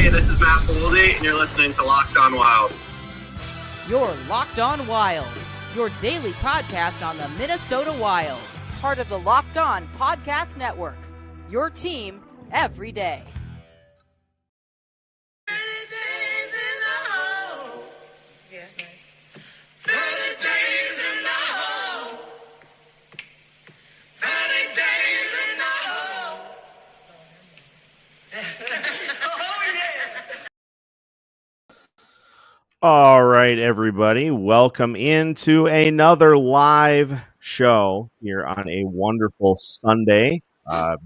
Hey, this is Matt Boldy, and you're listening to Locked On Wild. You're Locked On Wild, your daily podcast on the Minnesota Wild. Part of the Locked On Podcast Network, your team every day. All right, everybody. Welcome into another live show here on a wonderful Sunday. Kind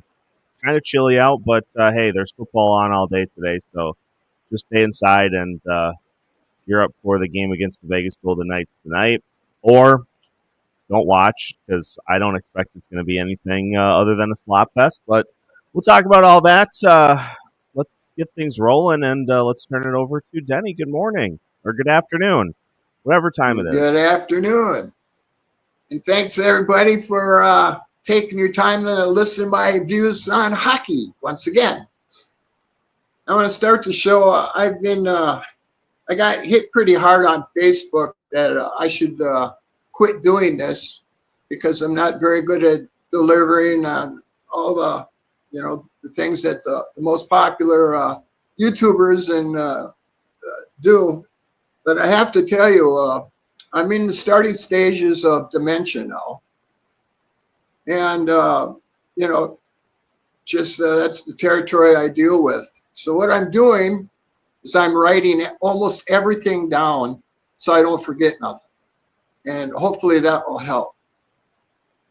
of chilly out, but hey, there's football on all day today, so just stay inside and gear up for the game against the Vegas Golden Knights tonight. Or don't watch, because I don't expect it's going to be anything other than a slop fest. But we'll talk about all that. Let's get things rolling, and let's turn it over to Denny. Good morning. Or good afternoon, whatever time it is. Good afternoon. And thanks, everybody, for taking your time to listen to my views on hockey once again. I want to start the show. I got hit pretty hard on Facebook that I should quit doing this because I'm not very good at delivering on all the, the things that the most popular YouTubers and do. But I have to tell you, I'm in the starting stages of dementia now. And, that's the territory I deal with. So what I'm doing is I'm writing almost everything down so I don't forget nothing. And hopefully that will help.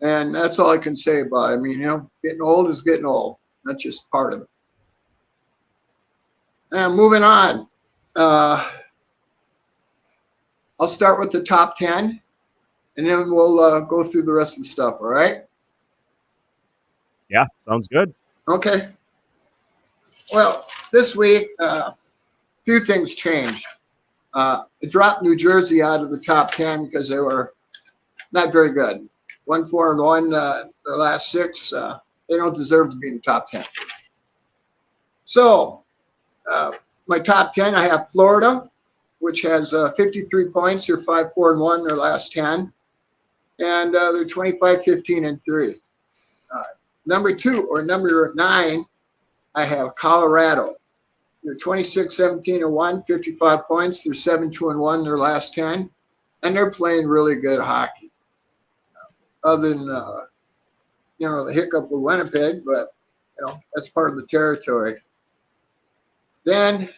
And that's all I can say about it. I mean, getting old is getting old. That's just part of it. And moving on. I'll start with the top 10, and then we'll go through the rest of the stuff, all right? Yeah, sounds good. Okay. Well, this week, a few things changed. It dropped New Jersey out of the top 10 because they were not very good. 1-4-1, their last 6. They don't deserve to be in the top 10. So, my top 10, I have Florida, which has 53 points. They're 5-4-1 their last 10. And they're 25-15-3. Number 9, I have Colorado. They're 26-17-1, 55 points. They're 7-2-1 their last 10. And they're playing really good hockey. Other than, the hiccup with Winnipeg, but, that's part of the territory. Then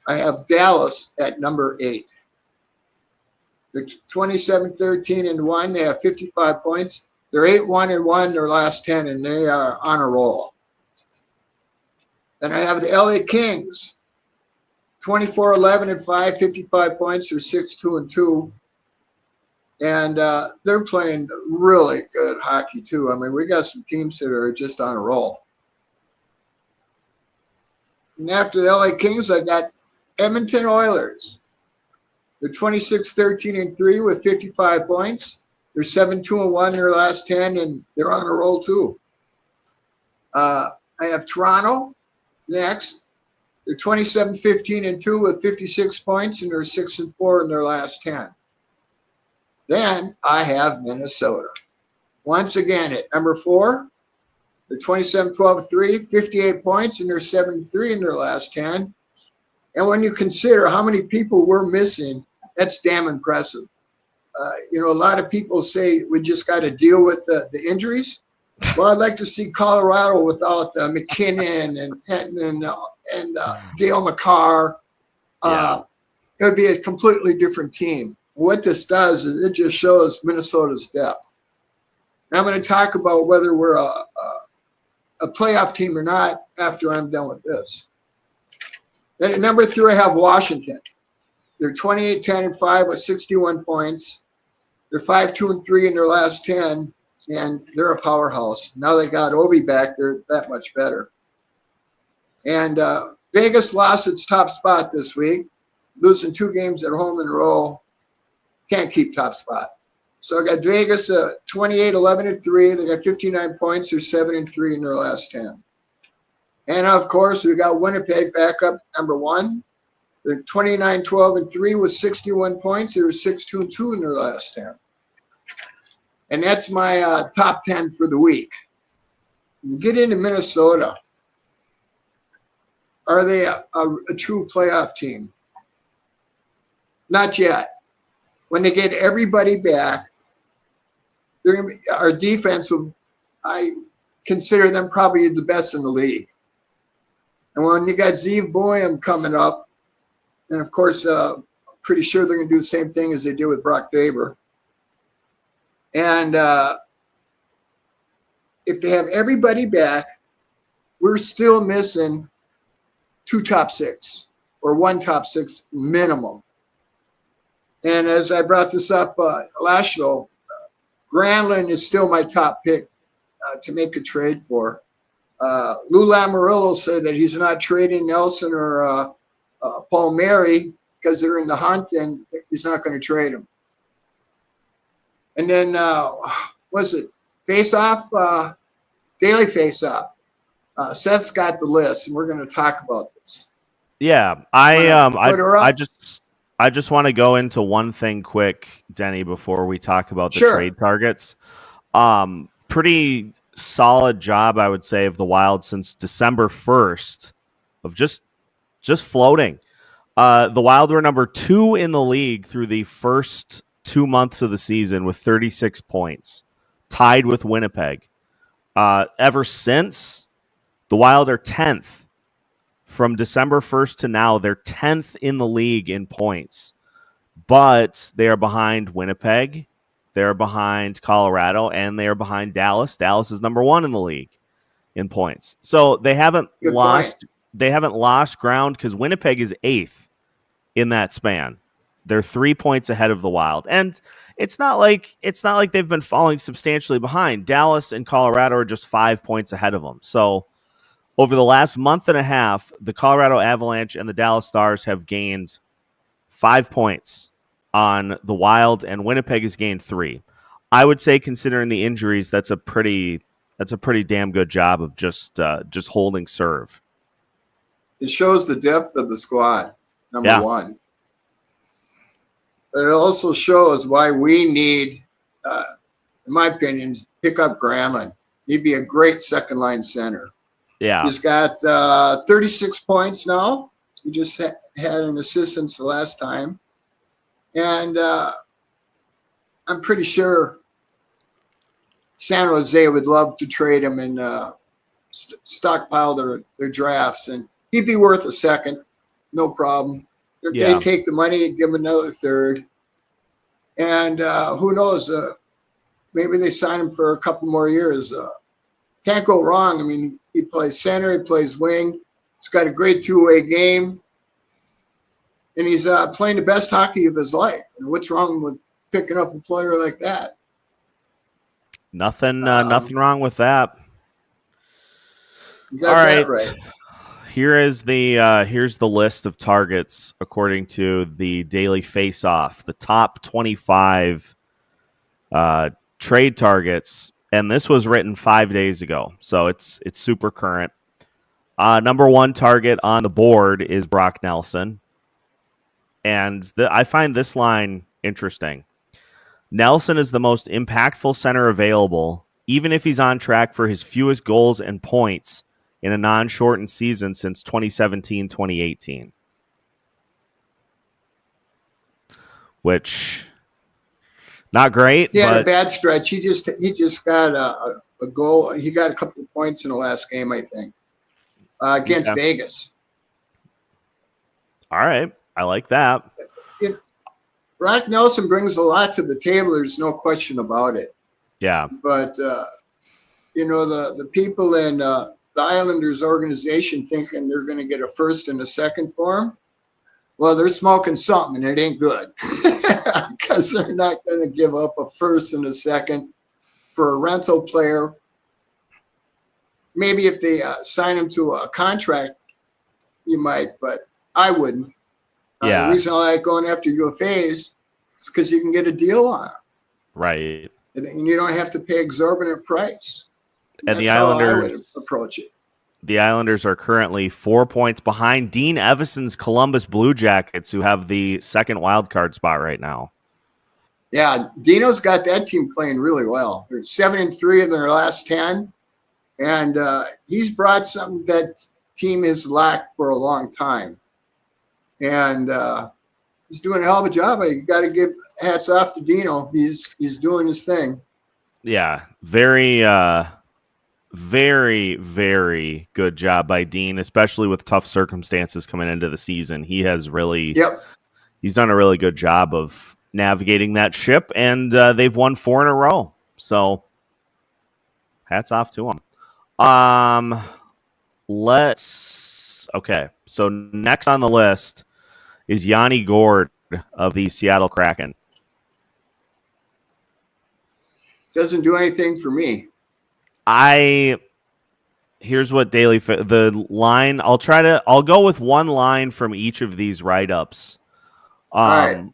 I have Dallas at number 8. They're 27-13-1. They have 55 points. They're 8-1-1 their last 10, and they are on a roll. Then I have the LA Kings, 24-11-5, 55 points. They're 6-2-2. And they're playing really good hockey, too. I mean, we got some teams that are just on a roll. And after the LA Kings, I got Edmonton Oilers. They're 26-13-3 with 55 points. They're 7-2-1 their last 10, and they're on a roll too. I have Toronto next. They're 27-15-2 with 56 points, and they're 6-4 in their last 10. Then I have Minnesota. Once again at number 4. They're 27-12-3, 58 points, and they're 7-3 in their last 10. And when you consider how many people we're missing, that's damn impressive. A lot of people say we just got to deal with the injuries. Well, I'd like to see Colorado without McKinnon and Dale McCarr. It would be a completely different team. What this does is it just shows Minnesota's depth. And I'm going to talk about whether we're a playoff team or not after I'm done with this. Then at number 3, I have Washington. They're 28-10-5 with 61 points. They're 5-2-3 in their last 10, and they're a powerhouse. Now they got Ovi back, they're that much better. And Vegas lost its top spot this week, losing 2 games at home in a row. Can't keep top spot. So I got Vegas 28-11-3. They got 59 points. They're 7-3 in their last 10. And of course, we got Winnipeg back up number 1. They're 29-12-3 with 61 points. They were 6-2-2 in their last 10. And that's my top 10 for the week. You get into Minnesota. Are they a true playoff team? Not yet. When they get everybody back, they're gonna be, our defense will, I consider them probably the best in the league. And when you got Zeev Boehm coming up, and of course, pretty sure they're going to do the same thing as they did with Brock Faber. And if they have everybody back, we're still missing 2 top 6 or 1 top 6 minimum. And as I brought this up last show, Granlund is still my top pick to make a trade for. Lou Lamoriello said that he's not trading Nelson or Paul Mary because they're in the hunt and he's not going to trade them. And then, was it face-off? Daily face-off. Seth's got the list, and we're going to talk about this. Yeah, I just want to go into one thing quick, Denny, before we talk about the trade targets. Pretty solid job, I would say, of the Wild since December 1st of just floating. The Wild were number 2 in the league through the first 2 months of the season with 36 points, tied with Winnipeg. Ever since, the Wild are 10th. From December 1st to now, they're 10th in the league in points. But they are behind Winnipeg, they're behind Colorado, and they are behind Dallas. Dallas is number 1 in the league in points. So they haven't lost ground because Winnipeg is 8th in that span. They're 3 points ahead of the Wild. And it's not like they've been falling substantially behind. Dallas and Colorado are just 5 points ahead of them. So over the last month and a half, the Colorado Avalanche and the Dallas Stars have gained 5 points on the Wild, and Winnipeg has gained 3. I would say, considering the injuries, that's a pretty damn good job of just holding serve. It shows the depth of the squad, number 1. But it also shows why we need, in my opinion, pick up Granlund. He'd be a great second-line center. Yeah. He's got 36 points now. He just had an assist since the last time. And I'm pretty sure San Jose would love to trade him and stockpile their drafts. And he'd be worth a second, no problem. If they take the money and give him another third. And who knows, maybe they sign him for a couple more years. Can't go wrong. I mean, he plays center, he plays wing. He's got a great two-way game. And he's playing the best hockey of his life. And what's wrong with picking up a player like that? Nothing wrong with that. You got that right. Here's the list of targets according to the Daily Face-Off. The top 25 trade targets, and this was written 5 days ago, so it's super current. Number 1 target on the board is Brock Nelson, and I find this line interesting. Nelson is the most impactful center available, even if he's on track for his fewest goals and points in a non-shortened season since 2017-2018. Which, not great. He had but a bad stretch. He just got a goal. He got a couple of points in the last game, I think, against Vegas. All right. I like that. Brock Nelson brings a lot to the table. There's no question about it. Yeah. But, the people in the Islanders organization thinking they're going to get a first and a second for him, well, they're smoking something, and it ain't good. Because they're not going to give up a first and a second for a rental player. Maybe if they sign him to a contract, you might, but I wouldn't. The reason I like going after UFAs is because you can get a deal on them. Right. And you don't have to pay exorbitant price. And That's the Islanders, how I would approach it. the Islanders are currently 4 points behind Dean Evason's Columbus Blue Jackets, who have the second wild card spot right now. Yeah, Dino's got that team playing really well. They're 7-3 in their last 10, and he's brought something that team has lacked for a long time. And he's doing a hell of a job. I got to give hats off to Dino. He's doing his thing. Yeah, very, very good job by Dean, especially with tough circumstances coming into the season. He has really, he's done a really good job of navigating that ship, and they've won 4 in a row. So hats off to him. Okay. So next on the list is Yanni Gourde of the Seattle Kraken. Doesn't do anything for me. Here's what the line. I'll go with one line from each of these write-ups. All right.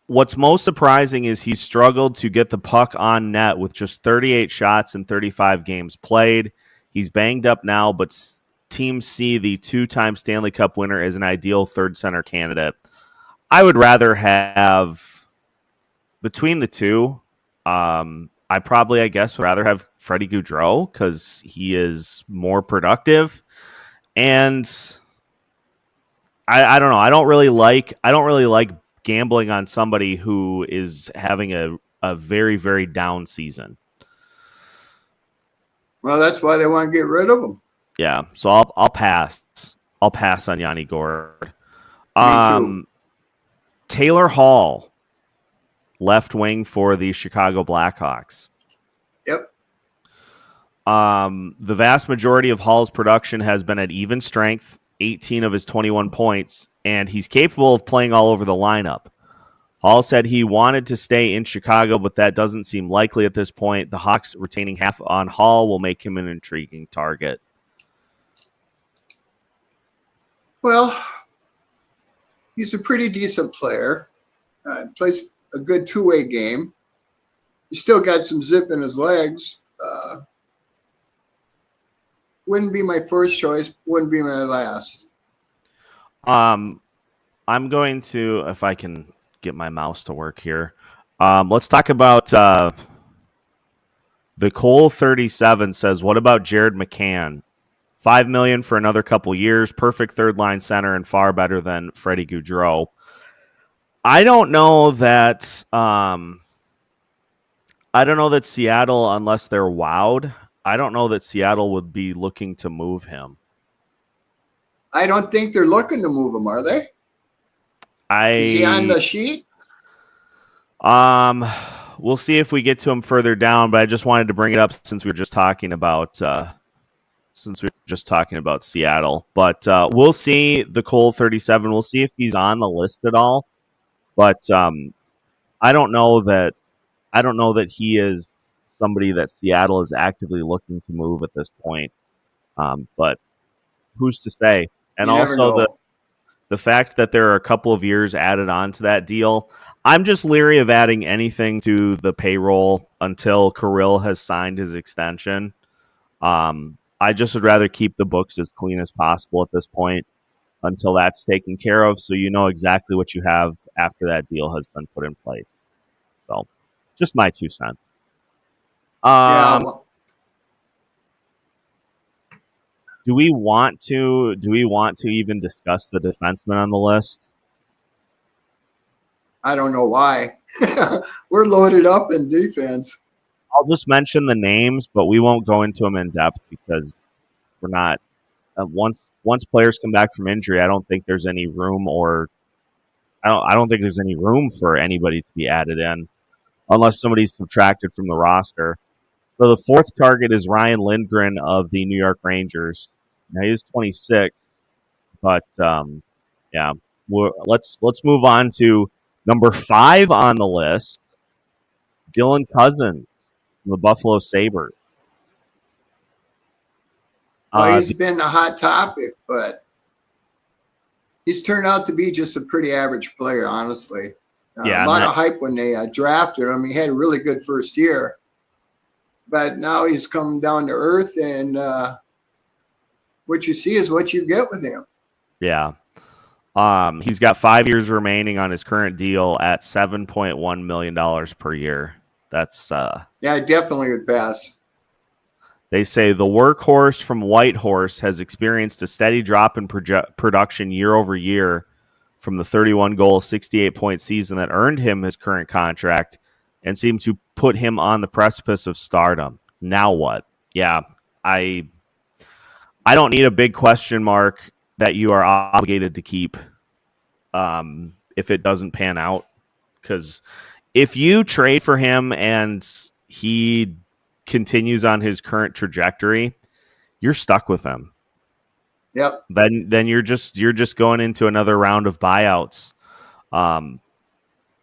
What's most surprising is he struggled to get the puck on net with just 38 shots in 35 games played. He's banged up now, but teams see the 2-time Stanley Cup winner as an ideal third center candidate. I would rather have, between the two, I guess, would rather have Freddie Gaudreau because he is more productive. And I don't know. I don't really like gambling on somebody who is having a very, very down season. Well, that's why they want to get rid of him. Yeah, so I'll pass. I'll pass on Yanni Gourde. Me too. Taylor Hall, left wing for the Chicago Blackhawks. Yep. The vast majority of Hall's production has been at even strength, 18 of his 21 points, and he's capable of playing all over the lineup. Hall said he wanted to stay in Chicago, but that doesn't seem likely at this point. The Hawks retaining half on Hall will make him an intriguing target. Well, he's a pretty decent player. Plays a good two-way game. He's still got some zip in his legs. Wouldn't be my first choice. Wouldn't be my last. I'm going to, if I can get my mouse to work here. Let's talk about the Cole 37 says, what about Jared McCann? $5 million for another couple years, perfect third line center, and far better than Freddie Gaudreau. I don't know that Seattle, unless they're wowed, I don't know that Seattle would be looking to move him. I don't think they're looking to move him, are they? Is he on the sheet? We'll see if we get to him further down, but I just wanted to bring it up since we were just talking about Seattle. But we'll see the Cole 37. We'll see if he's on the list at all. But I don't know that he is somebody that Seattle is actively looking to move at this point. But who's to say? And also the fact that there are a couple of years added on to that deal, I'm just leery of adding anything to the payroll until Kirill has signed his extension. I just would rather keep the books as clean as possible at this point until that's taken care of, so you know exactly what you have after that deal has been put in place. So, just my 2 cents. Do we want to even discuss the defenseman on the list? I don't know why. We're loaded up in defense. I'll just mention the names, but we won't go into them in depth because we're not. Once players come back from injury, I don't think there's any room, or I don't think there's any room for anybody to be added in unless somebody's subtracted from the roster. So the fourth target is Ryan Lindgren of the New York Rangers. Now he is 26, but yeah, let's move on to number 5 on the list, Dylan Cousins from the Buffalo Sabres. Well, he's been a hot topic, but he's turned out to be just a pretty average player, honestly. A lot of hype when they drafted him. He had a really good first year, but now he's come down to earth, and what you see is what you get with him. Yeah. He's got 5 years remaining on his current deal at $7.1 million per year. That's Yeah, I definitely would pass. They say the workhorse from Whitehorse has experienced a steady drop in production year over year from the 31-goal, 68-point season that earned him his current contract and seemed to put him on the precipice of stardom. Now what? Yeah, I don't need a big question mark that you are obligated to keep if it doesn't pan out. Because if you trade for him and he continues on his current trajectory, you're stuck with him. Yep. Then you're just going into another round of buyouts on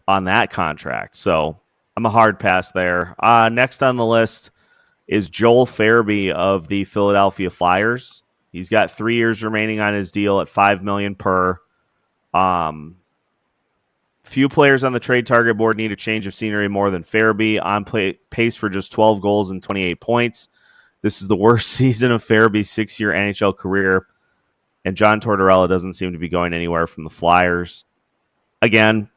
that contract. So I'm a hard pass there. Next on the list is Joel Farabee of the Philadelphia Flyers. He's got 3 years remaining on his deal at $5 million per. Few players on the trade target board need a change of scenery more than Farabee, on pace for just 12 goals and 28 points. This is the worst season of Farabee's 6-year NHL career, and John Tortorella doesn't seem to be going anywhere from the Flyers. Again,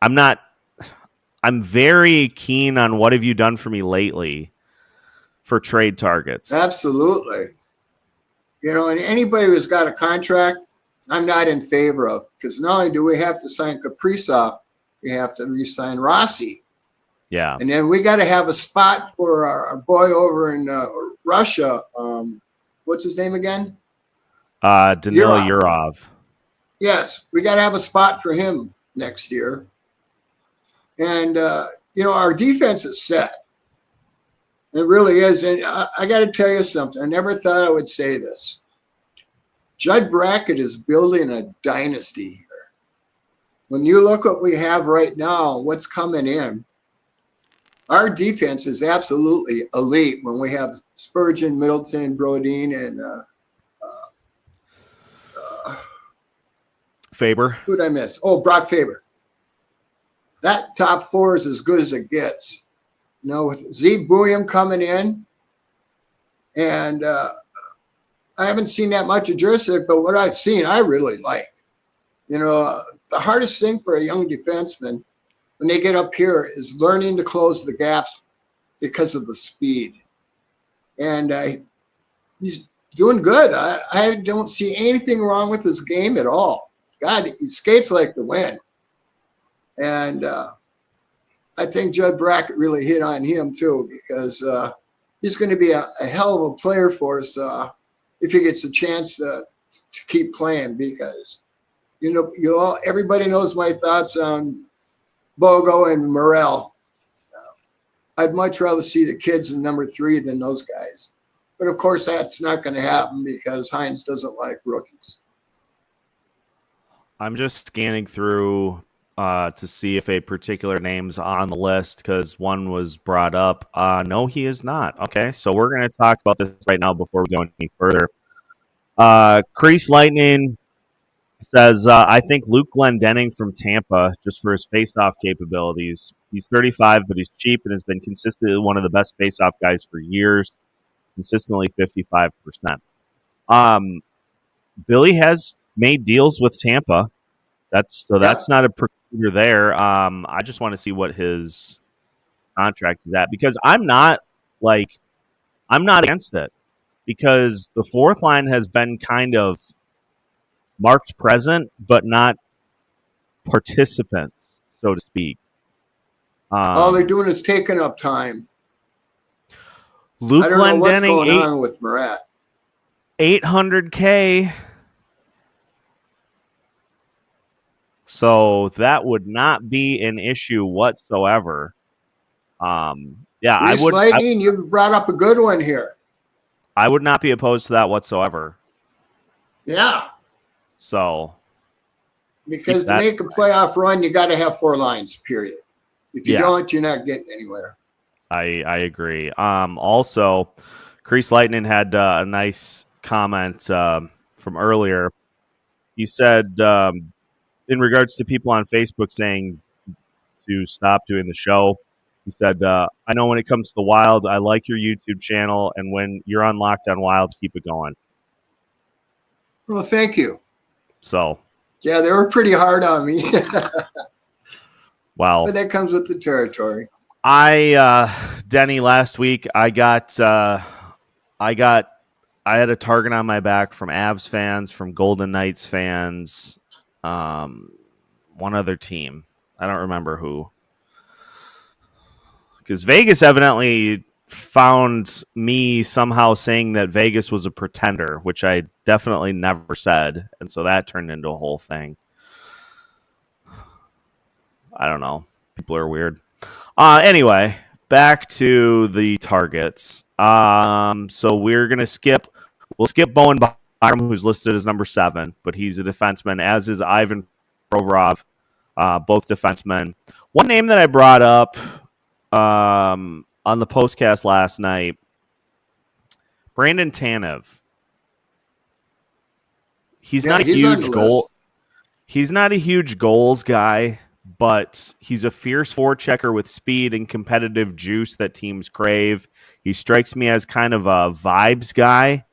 I'm very keen on what have you done for me lately for trade targets. Absolutely. And anybody who's got a contract, I'm not in favor of, because not only do we have to sign Kaprizov, we have to re-sign Rossi. Yeah. And then we got to have a spot for our boy over in Russia. What's his name again? Danila Yurov. Yes, we got to have a spot for him next year. And, our defense is set. It really is. And I got to tell you something. I never thought I would say this. Judd Brackett is building a dynasty here. When you look what we have right now, what's coming in, our defense is absolutely elite when we have Spurgeon, Middleton, Brodin, and Faber. Who did I miss? Oh, Brock Faber. That top four is as good as it gets. With Zeke Bouillon coming in, and I haven't seen that much of Jiricek, but what I've seen, I really like. The hardest thing for a young defenseman when they get up here is learning to close the gaps because of the speed. And he's doing good. I don't see anything wrong with his game at all. God, he skates like the wind. And I think Judd Brackett really hit on him too, because he's going to be a hell of a player for us if he gets a chance to keep playing, because everybody knows my thoughts on Bogo and Morel. I'd much rather see the kids in number 3 than those guys. But of course, that's not going to happen because Hines doesn't like rookies. I'm just scanning through to see if a particular name's on the list, because one was brought up. No, he is not. Okay, so we're going to talk about this right now before we go any further. Crease Lightning says, I think Luke Glendening from Tampa, just for his face-off capabilities. He's 35, but he's cheap and has been consistently one of the best face-off guys for years, consistently 55%. Billy has made deals with Tampa. That's not a precluder there. I just want to see what his contract is at, because I'm not against it, because the fourth line has been kind of marked present, but not participants, so to speak. All they're doing is taking up time. Luke I don't know what's going Glendening, on with Murat. $800K. So that would not be an issue whatsoever. I would. Lightning, you brought up a good one here. I would not be opposed to that whatsoever. Yeah. So. Because to make a playoff run, you got to have 4 lines, period. If you don't, you're not getting anywhere. I agree. Also, Crease Lightning had a nice comment from earlier. He said, in regards to people on Facebook saying to stop doing the show, he said, I know when it comes to the Wild, I like your YouTube channel, and when you're on Locked On Wild, keep it going. Well, thank you. So, yeah, they were pretty hard on me. wow. But that comes with the territory. Denny, last week I had a target on my back from Avs fans, from Golden Knights fans, one other team. I don't remember who. Because Vegas evidently found me somehow saying that Vegas was a pretender, which I definitely never said. And so that turned into a whole thing. I don't know. People are weird. Anyway, back to the targets. So we'll skip Bowen Byram, who's listed as number 7, but he's a defenseman, as is Ivan Provorov, both defensemen. One name that I brought up on the postcast last night, Brandon Tanev. He's not a huge goals guy, but he's a fierce forechecker with speed and competitive juice that teams crave. He strikes me as kind of a vibes guy.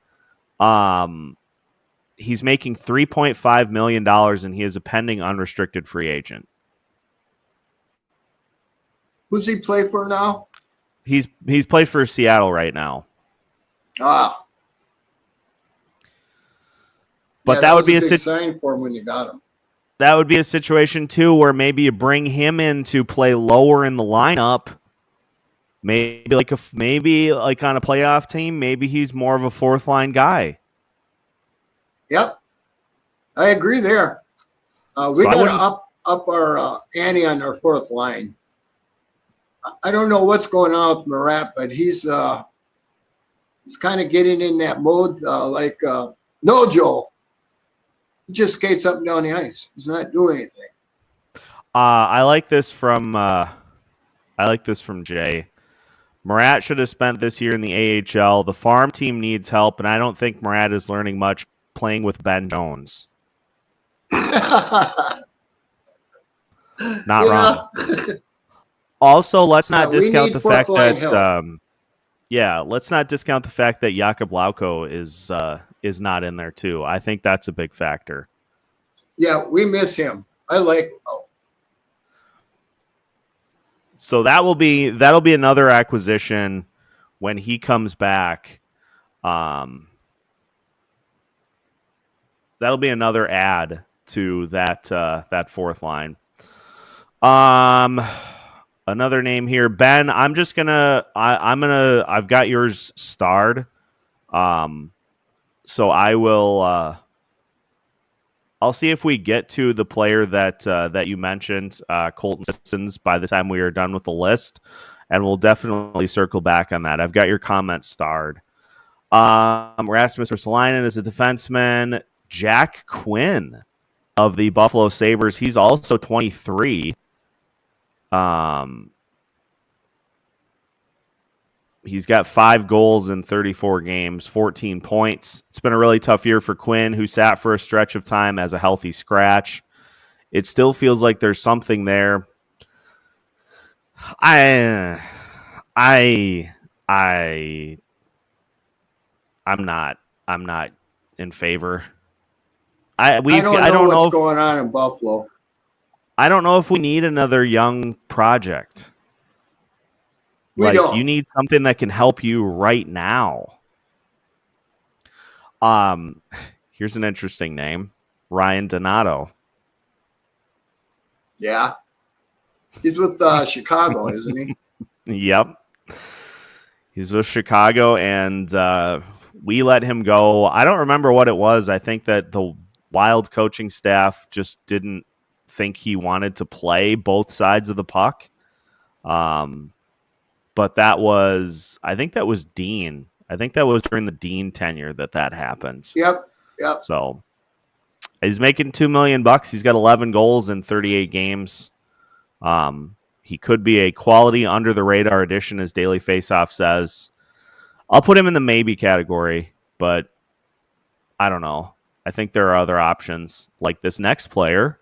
He's making $3.5 million, and he is a pending unrestricted free agent. Who's he play for now? He's played for Seattle right now. Ah. But yeah, that would be a big sign for him when you got him. That would be a situation too where maybe you bring him in to play lower in the lineup. Maybe like on a playoff team, maybe he's more of a fourth line guy. Yep, I agree there. We got to up our ante on our fourth line. I don't know what's going on with Marat, but he's kind of getting in that mode like Nojo. He just skates up and down the ice. He's not doing anything. I like this from Jay. Marat should have spent this year in the AHL. The farm team needs help, and I don't think Marat is learning much playing with Ben Jones. Not wrong. Also, let's not discount the fact that let's not discount the fact that Jakub Lauko is not in there too. I think that's a big factor. Yeah, we miss him. I like. So that'll be another acquisition when he comes back. That'll be another add to that fourth line. Another name here, Ben. I've got yours starred. So I will. I'll see if we get to the player that you mentioned, Colton Sissons, by the time we are done with the list, and we'll definitely circle back on that. I've got your comment starred. Rasmus Ristolainen is a defenseman. Jack Quinn of the Buffalo Sabres. He's also 23. He's got 5 goals in 34 games, 14 points. It's been a really tough year for Quinn, who sat for a stretch of time as a healthy scratch. It still feels like there's something there. I'm not in favor. I don't know what's going on in Buffalo. I don't know if we need another young project. You need something that can help you right now. Here's an interesting name. Ryan Donato. Yeah. He's with Chicago, isn't he? Yep. He's with Chicago, and we let him go. I don't remember what it was. I think that the Wild coaching staff just didn't think he wanted to play both sides of the puck. But I think that was Dean. I think that was during the Dean tenure that happened. Yep. So he's making $2 million. He's got 11 goals in 38 games. He could be a quality under the radar addition, as Daily Faceoff says. I'll put him in the maybe category, but I don't know. I think there are other options like this next player,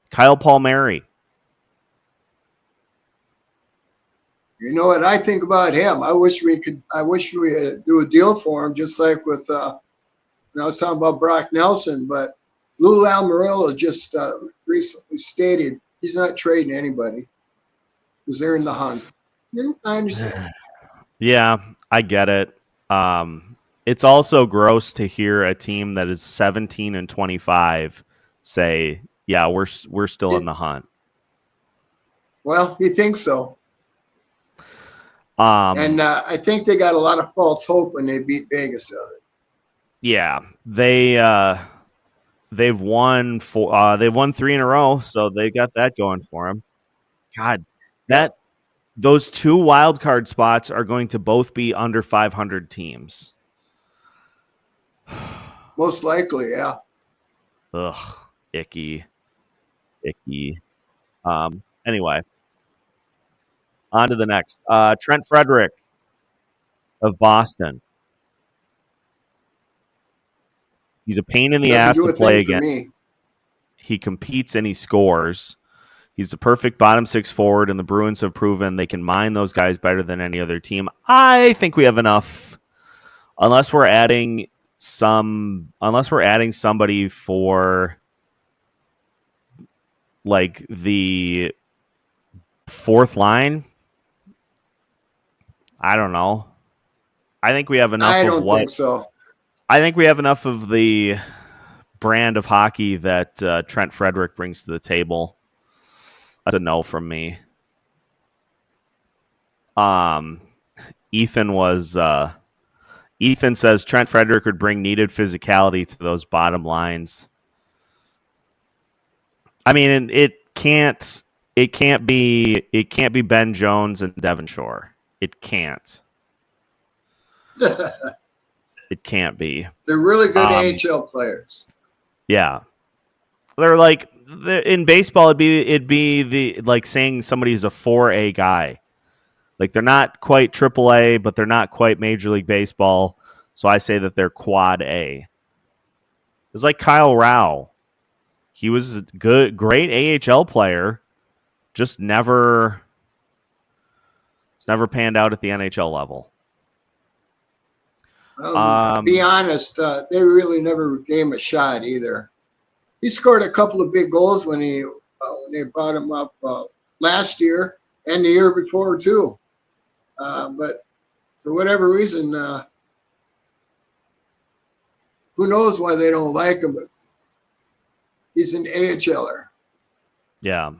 Kyle Palmieri. You know what I think about him? I wish we could do a deal for him, just like with And I was talking about Brock Nelson, but Lou Lamoriello just recently stated he's not trading anybody because they're in the hunt. I understand. Yeah, I get it. It's also gross to hear a team that is 17-25 say, "Yeah, we're still in the hunt." Well, you think so. And I think they got a lot of false hope when they beat Vegas. yeah, they've won 3 in a row, so they got that going for them. God, those 2 wild card spots are going to both be under 500 teams. Most likely, yeah. Ugh, icky. Anyway, on to the next. Trent Frederick of Boston. He's a pain in the Doesn't ass do to a play thing for against. me. He competes and he scores. He's the perfect bottom 6 forward, and the Bruins have proven they can mine those guys better than any other team. I think we have enough, unless we're adding somebody for like the 4th line. I don't know. I think we have enough I of don't think so. I think we have enough of the brand of hockey that Trent Frederick brings to the table. That's a no from me. Ethan says Trent Frederick would bring needed physicality to those bottom lines. I mean, it can't be Ben Jones and Devon Shore. It can't. It can't be. They're really good AHL players. Yeah. They're like in baseball it'd be the like saying somebody's a 4A guy. Like they're not quite AAA, but they're not quite Major League Baseball. So I say that they're quad A. It's like Kyle Rao. He was a great AHL player, just never panned out at the NHL level. Be honest, they really never gave him a shot either. He scored a couple of big goals when they brought him up last year and the year before too. But for whatever reason, who knows why they don't like him? But he's an AHLer. Yeah.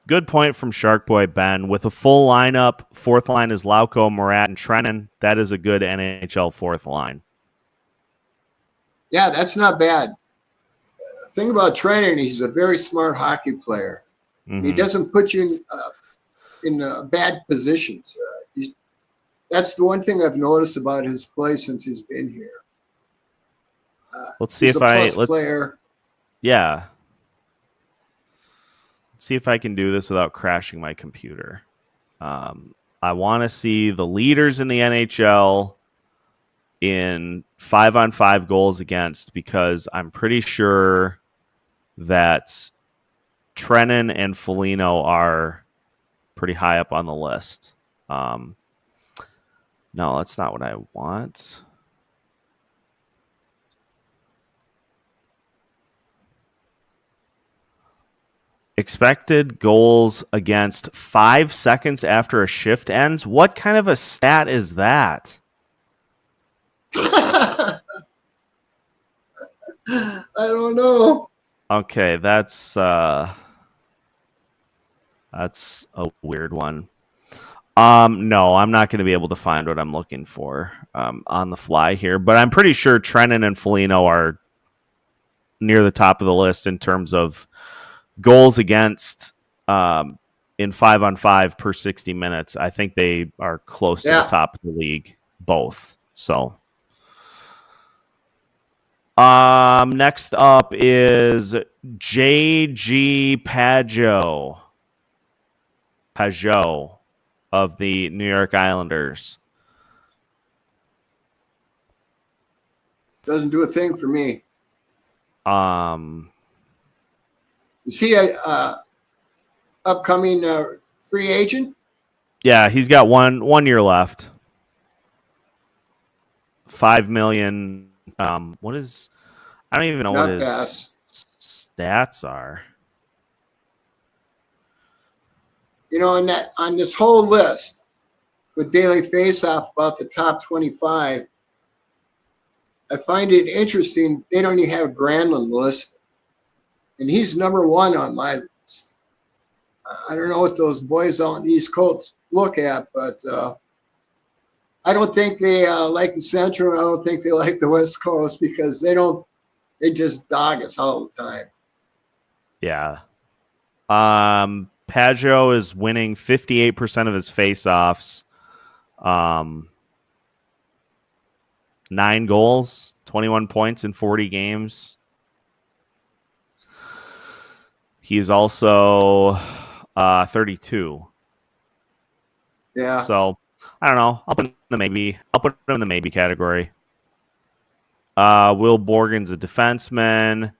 Good point from Shark Boy Ben. With a full lineup, 4th line is Lauko, Murat, and Trennan. That is a good NHL 4th line. Yeah, that's not bad. The thing about Trennan, he's a very smart hockey player. Mm-hmm. He doesn't put you in bad positions. That's the one thing I've noticed about his play since he's been here. Let's see if player. Yeah. Let's see if I can do this without crashing my computer. I want to see the leaders in the NHL in 5-on-5 goals against, because I'm pretty sure that Trennan and Foligno are pretty high up on the list. No, that's not what I want. Expected goals against 5 seconds after a shift ends. What kind of a stat is that? I don't know. Okay, that's a weird one. No, I'm not going to be able to find what I'm looking for on the fly here, but I'm pretty sure Trennan and Foligno are near the top of the list in terms of goals against in 5-on-5 per 60 minutes. I think they are close to the top of the league, both. So next up is J.G. Pageau of the New York Islanders. Doesn't do a thing for me. Is he a upcoming free agent? Yeah, he's got one year left. $5 million What is? I don't even know Not what his pass. stats are. You know, on this whole list with daily faceoff about the top 25, I find it interesting. They don't even have Granlund listed, and he's number one on my list. I don't know what those boys out in the East Coast look at, but I don't think they like the Central. I don't think they like the West Coast because they just dog us all the time. Yeah. Pageau is winning 58% of his faceoffs. 9 goals, 21 points in 40 games. He's also 32. Yeah. So I don't know. I'll put him in the maybe category. Will Borgen's a defenseman.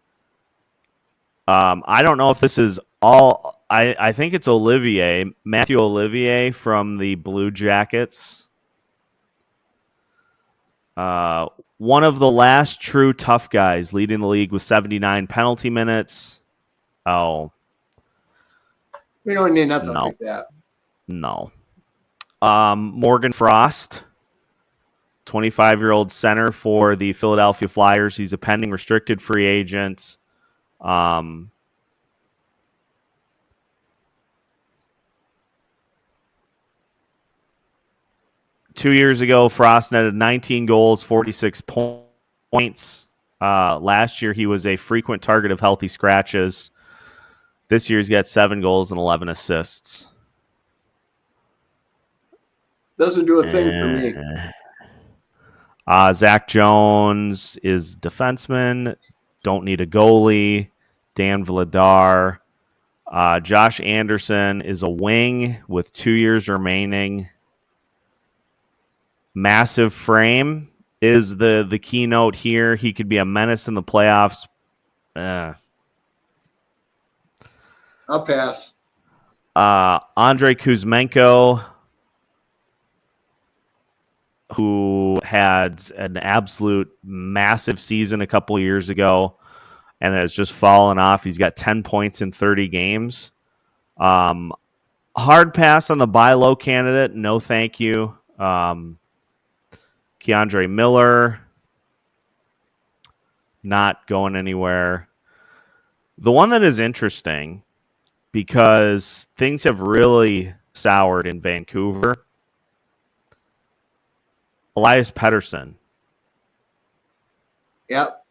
I don't know if this is all. I think it's Matthew Olivier from the Blue Jackets. One of the last true tough guys, leading the league with 79 penalty minutes. Oh, we don't need nothing like that. No. Morgan Frost, 25-year-old center for the Philadelphia Flyers. He's a pending restricted free agent. 2 years ago, Frost netted 19 goals, 46 points. Last year, he was a frequent target of healthy scratches. This year, he's got 7 goals and 11 assists. Doesn't do a thing for me. Zach Jones is defenseman. Don't need a goalie. Dan Vladar. Josh Anderson is a wing with 2 years remaining. Massive frame is the keynote here. He could be a menace in the playoffs. I'll pass. Andrei Kuzmenko, who had an absolute massive season a couple years ago and has just fallen off. He's got 10 points in 30 games. Hard pass on the buy low candidate. No, thank you. Keandre Miller, not going anywhere. The one that is interesting, because things have really soured in Vancouver, Elias Pettersson. Yep.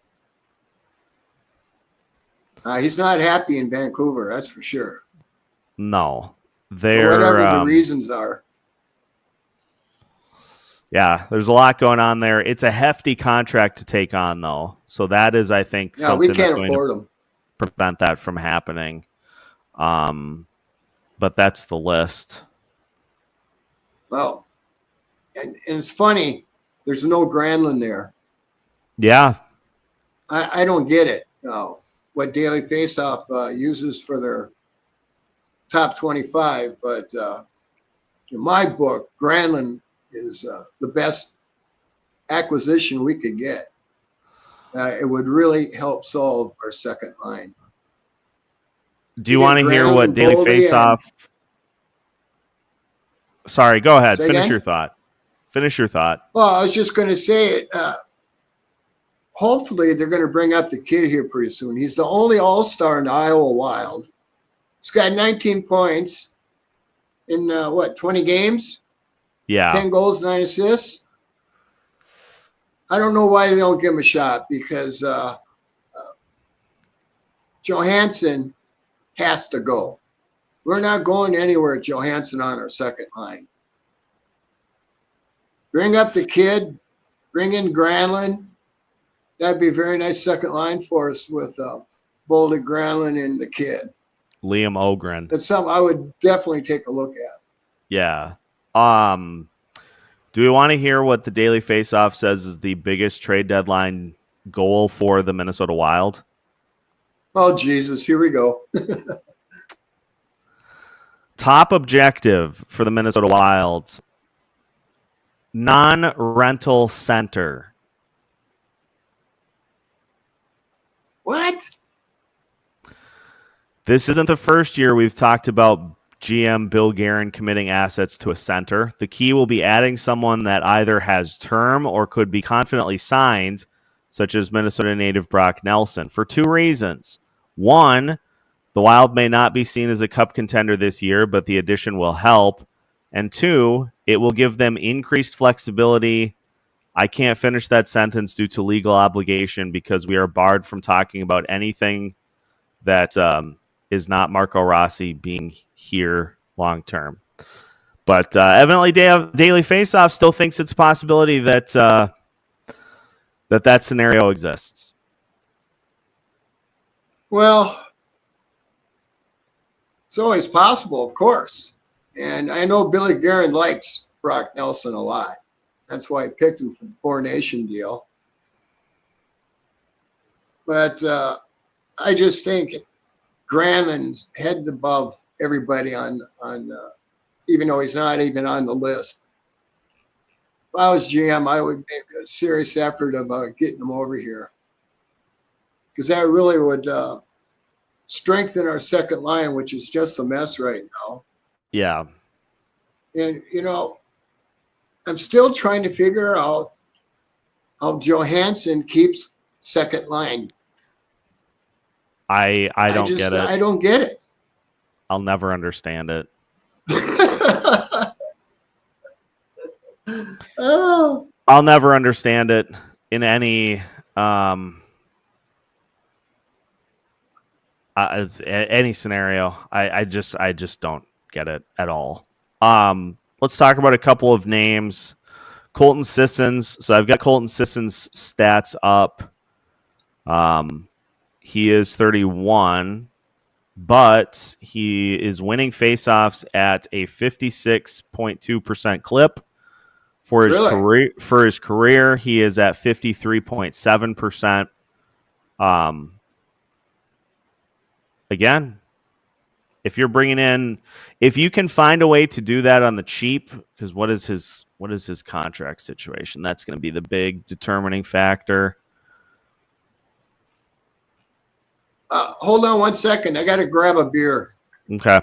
He's not happy in Vancouver, that's for sure. No. Whatever the reasons are. Yeah, there's a lot going on there. It's a hefty contract to take on, though. So that is, I think, something we can't afford them. Prevent that from happening. But that's the list. Well, and it's funny, there's no Granlund there. Yeah. I don't get it. What Daily Faceoff uses for their top 25, but in my book, Granlund is the best acquisition we could get. It would really help solve our second line. Do you want to hear what Daily Faceoff? Sorry, go ahead. Finish your thought. Well, I was just going to say it. Hopefully, they're going to bring up the kid here pretty soon. He's the only All-Star in the Iowa Wild. He's got 19 points in 20 games? Yeah. 10 goals, 9 assists. I don't know why they don't give him a shot, because Johansson has to go. We're not going anywhere with Johansson on our second line. Bring up the kid. Bring in Granlund. That'd be a very nice second line for us with Boldy, Granlund, and the kid. Liam Ogren. That's something I would definitely take a look at. Yeah. Do we want to hear what the Daily Faceoff says is the biggest trade deadline goal for the Minnesota Wild? Oh, Jesus. Here we go. Top objective for the Minnesota Wild: non-rental center. What? This isn't the first year we've talked about GM Bill Guerin committing assets to a center. The key will be adding someone that either has term or could be confidently signed, such as Minnesota native Brock Nelson, for two reasons. One, the Wild may not be seen as a cup contender this year, but the addition will help. And two, it will give them increased flexibility. I can't finish that sentence due to legal obligation because we are barred from talking about anything that is not Marco Rossi being here long term. But evidently, Daily Faceoff still thinks it's a possibility that that scenario exists. Well, it's always possible, of course. And I know Billy Guerin likes Brock Nelson a lot. That's why I picked him for the Four Nation deal. But I just think Granlund's head above everybody on even though he's not even on the list. If I was GM, I would make a serious effort about getting him over here. Because that really would strengthen our second line, which is just a mess right now. Yeah. And, I'm still trying to figure out how Johansson keeps second line. I don't get it. I don't get it. I'll never understand it. Oh. I'll never understand it in any scenario. I just don't get it at all. Let's talk about a couple of names. Colton Sissons. So I've got Colton Sissons' stats up. He is 31, but he is winning faceoffs at a 56.2% clip. For his career, he is at 53.7%. Again, if you're bringing in, if you can find a way to do that on the cheap, because what is his contract situation? That's going to be the big determining factor. Hold on 1 second. I got to grab a beer. Okay.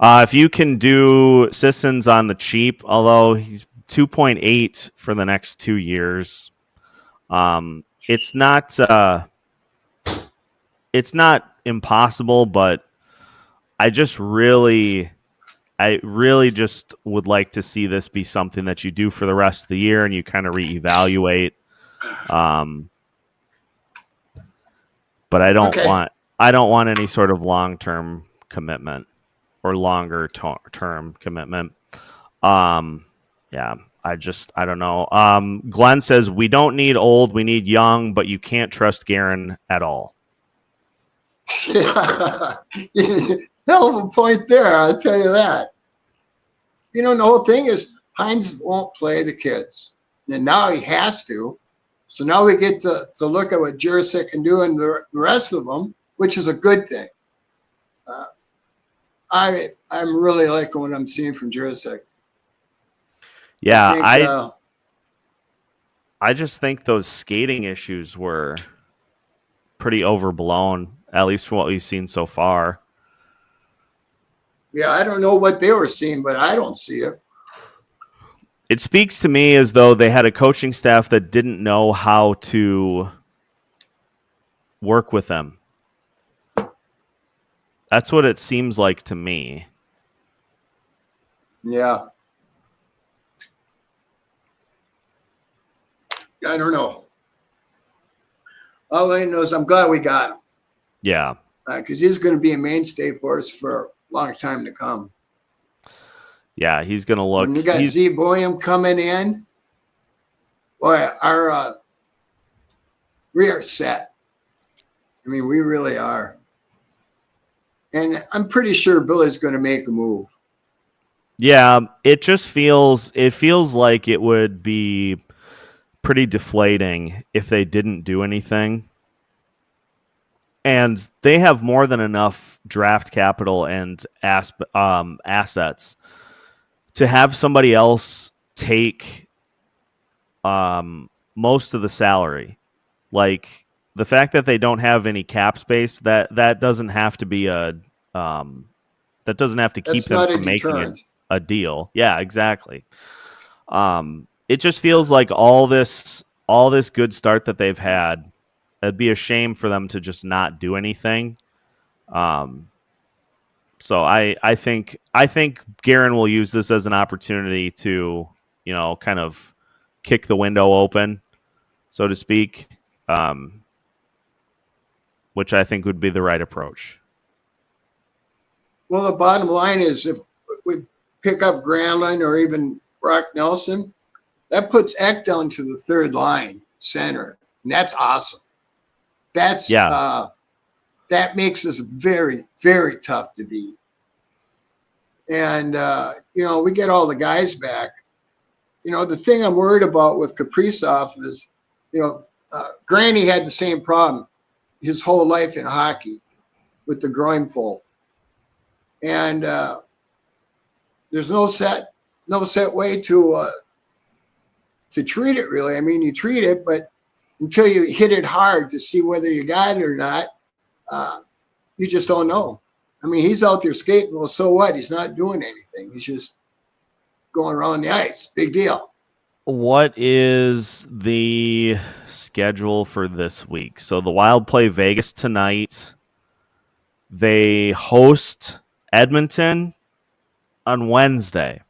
If you can do Sissons on the cheap, although he's 2.8 for the next 2 years, it's not impossible, but I really just would like to see this be something that you do for the rest of the year and you kind of reevaluate. But I don't want any sort of long-term commitment or longer term commitment. Yeah, I don't know. Glenn says we don't need old, we need young, but you can't trust Guerin at all. Hell of a point there, I'll tell you that. The whole thing is Hines won't play the kids. And now he has to. So now we get to look at what Jiricek can do and the rest of them, which is a good thing. I'm really liking what I'm seeing from Jiricek. Yeah, I just think those skating issues were pretty overblown, at least from what we've seen so far. Yeah, I don't know what they were seeing, but I don't see it. It speaks to me as though they had a coaching staff that didn't know how to work with them. That's what it seems like to me. Yeah. I don't know. All I know is I'm glad we got him. Yeah. Because he's going to be a mainstay for us for a long time to come. Yeah, he's going to look. When you got Z Boyum coming in, boy, we are set. I mean, we really are. And I'm pretty sure Billy's going to make a move. Yeah, it feels like it would be pretty deflating if they didn't do anything. And they have more than enough draft capital and assets to have somebody else take most of the salary. Like the fact that they don't have any cap space, that doesn't have to be that doesn't have to keep That's them not a from making deterrent. a deal. Yeah, exactly. It just feels like all this good start that they've had, it'd be a shame for them to just not do anything. So I think Guerin will use this as an opportunity to, kind of kick the window open, so to speak, which I think would be the right approach. Well, the bottom line is if we pick up Granlund or even Brock Nelson, that puts Eck down to the third line center. And that's awesome. That's that makes us very, very tough to beat. And, we get all the guys back. The thing I'm worried about with Kaprizov is, Granny had the same problem his whole life in hockey with the groin pull. And there's no set way to treat it, really. I mean, you treat it, but until you hit it hard to see whether you got it or not, you just don't know. I mean, he's out there skating. Well, so what? He's not doing anything. He's just going around the ice. Big deal. What is the schedule for this week? So the Wild play Vegas tonight. They host Edmonton on Wednesday.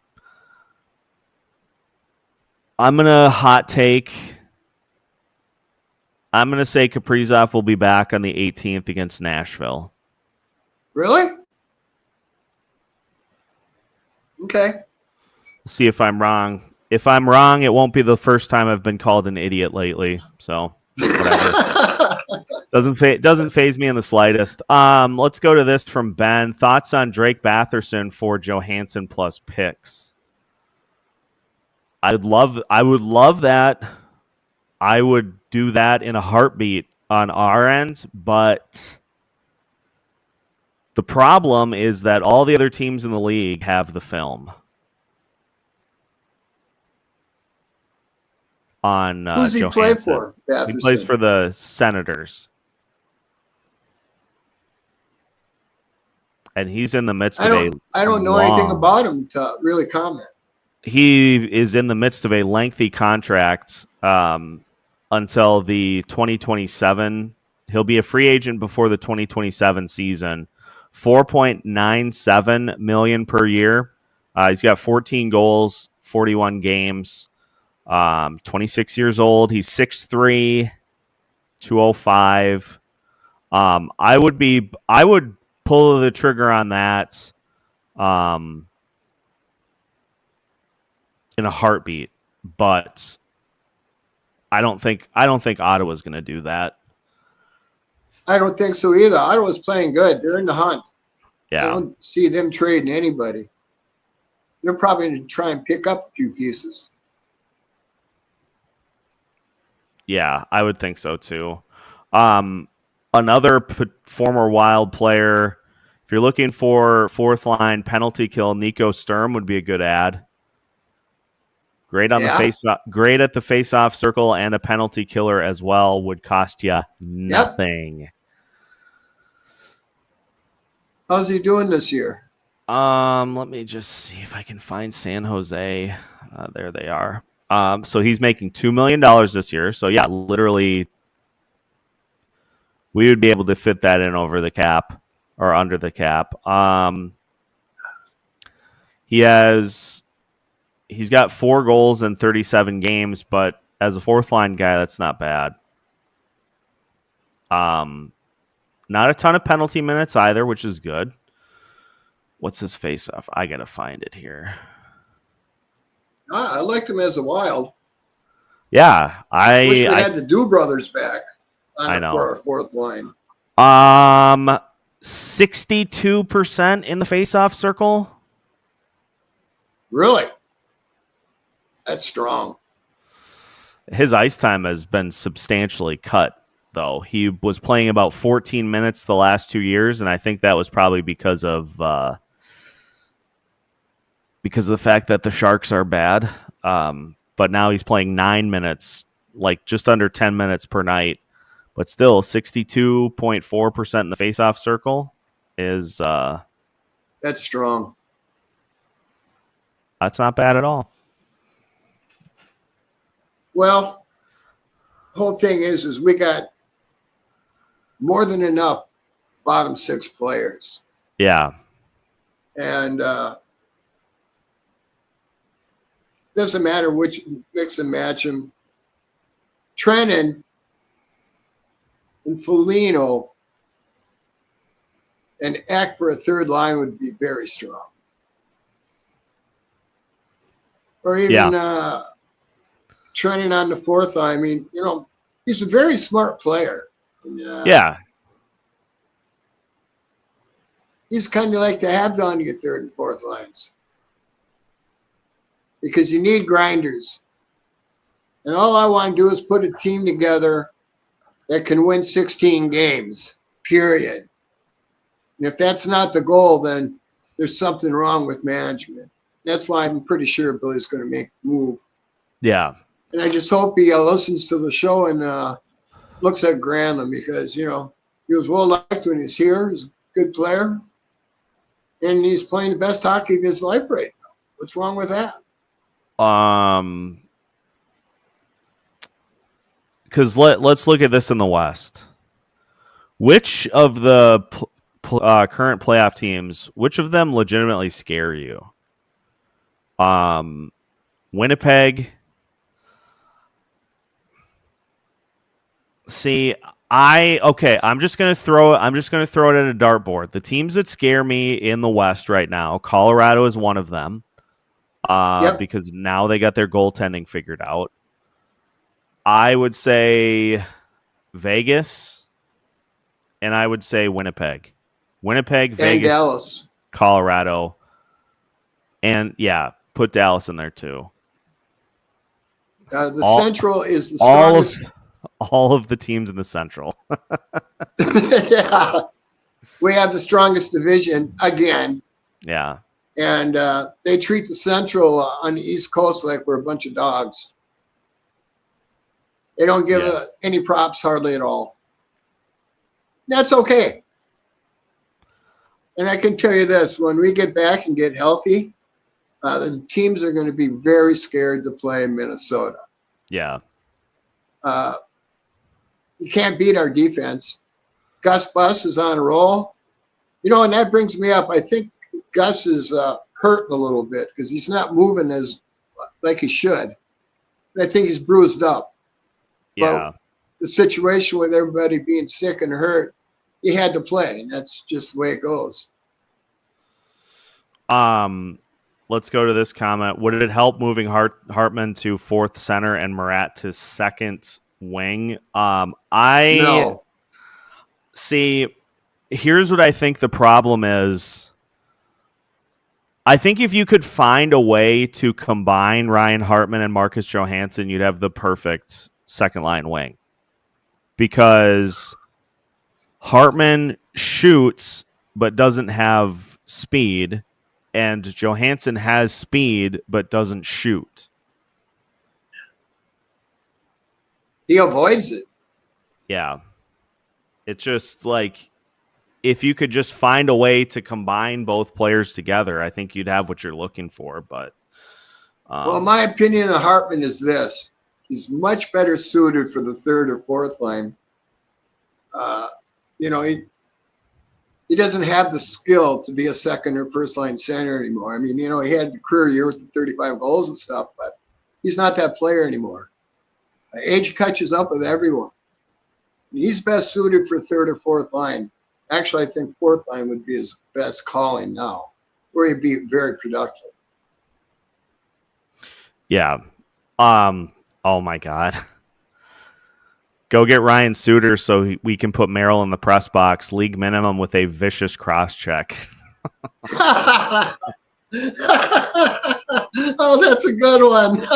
I'm going to hot take. I'm going to say Kaprizov will be back on the 18th against Nashville. Really? Okay. See if I'm wrong. If I'm wrong, it won't be the first time I've been called an idiot lately. So whatever. Doesn't faze me in the slightest. Let's go to this from Ben. Thoughts on Drake Batherson for Johansson plus picks? I would love that. I would do that in a heartbeat on our end, but the problem is that all the other teams in the league have the film on Who's he Johansson. play for? He plays for the Senators. And he's in the midst of I don't know anything about him to really comment. He is in the midst of a lengthy contract until the 2027. He'll be a free agent before the 2027 season. $4.97 million per year. He's got 14 goals, 41 games. 26 years old. He's 6'3", 205. I would pull the trigger on that in a heartbeat, but I don't think Ottawa's going to do that. I don't think so either. Ottawa's playing good. They're in the hunt. Yeah. I don't see them trading anybody. They're probably going to try and pick up a few pieces. Yeah, I would think so too. Another former Wild player, if you're looking for fourth line penalty kill, Nico Sturm would be a good ad. Great on the face-off, great at the face-off circle, and a penalty killer as well. Would cost you nothing. Yep. How's he doing this year? Let me just see if I can find San Jose. There they are. So he's making $2 million this year. So yeah, literally, we would be able to fit that in over the cap or under the cap. He's got 4 goals in 37 games, but as a fourth line guy, that's not bad. Not a ton of penalty minutes either, which is good. What's his face-off? I gotta find it here. I liked him as a Wild. Yeah, wish we had the Do brothers back on our fourth line. 62% in the face-off circle. Really? That's strong. His ice time has been substantially cut, though. He was playing about 14 minutes the last 2 years, and I think that was probably because of the fact that the Sharks are bad. but now he's playing 9 minutes, like just under 10 minutes per night. But still, 62.4% in the faceoff circle is That's strong. That's not bad at all. Well, the whole thing is we got more than enough bottom six players. Yeah. And doesn't matter which mix and match them. Trennan and Foligno and Eck for a third line would be very strong. Or even Trennan on the fourth line. I mean, he's a very smart player. And, yeah. He's kind of like to have on your third and fourth lines. Because you need grinders. And all I want to do is put a team together that can win 16 games, period. And if that's not the goal, then there's something wrong with management. That's why I'm pretty sure Billy's going to make a move. Yeah. And I just hope he listens to the show and looks at Granlund because, he was well-liked when he's here. He's a good player. And he's playing the best hockey of his life right now. What's wrong with that? Because let's look at this in the West. Which of the current playoff teams, which of them legitimately scare you? Winnipeg. See, I'm just gonna throw it at a dartboard. The teams that scare me in the West right now, Colorado is one of them. Because now they got their goaltending figured out. I would say Vegas, and I would say Winnipeg. Winnipeg, Vegas, Dallas, Colorado, and put Dallas in there too. Central is the strongest. All of the teams in the Central. Yeah. We have the strongest division again. Yeah. And they treat the Central on the East Coast like we're a bunch of dogs. They don't give any props hardly at all. That's okay. And I can tell you this, when we get back and get healthy, the teams are going to be very scared to play in Minnesota. Yeah. You can't beat our defense. Gus Bus is on a roll. And that brings me up. I think Gus is hurting a little bit because he's not moving as like he should. I think he's bruised up. Yeah. But the situation with everybody being sick and hurt, he had to play, and that's just the way it goes. Let's go to this comment. Would it help moving Hartman to fourth center and Murat to second wing? No. See, here's what I think the problem is. I think if you could find a way to combine Ryan Hartman and Marcus Johansson, you'd have the perfect second line wing. Because Hartman shoots but doesn't have speed, and Johansson has speed but doesn't shoot. He avoids it. Yeah. It's just like, if you could just find a way to combine both players together, I think you'd have what you're looking for. But well, my opinion of Hartman is this: he's much better suited for the third or fourth line. He doesn't have the skill to be a second or first line center anymore. I mean, he had the career year with the 35 goals and stuff, but he's not that player anymore. Age catches up with everyone. He's best suited for third or fourth line. Actually, I think fourth line would be his best calling now, where he'd be very productive. Yeah. Oh my God. Go get Ryan Suter so we can put Merrill in the press box, league minimum with a vicious cross check. Oh, that's a good one.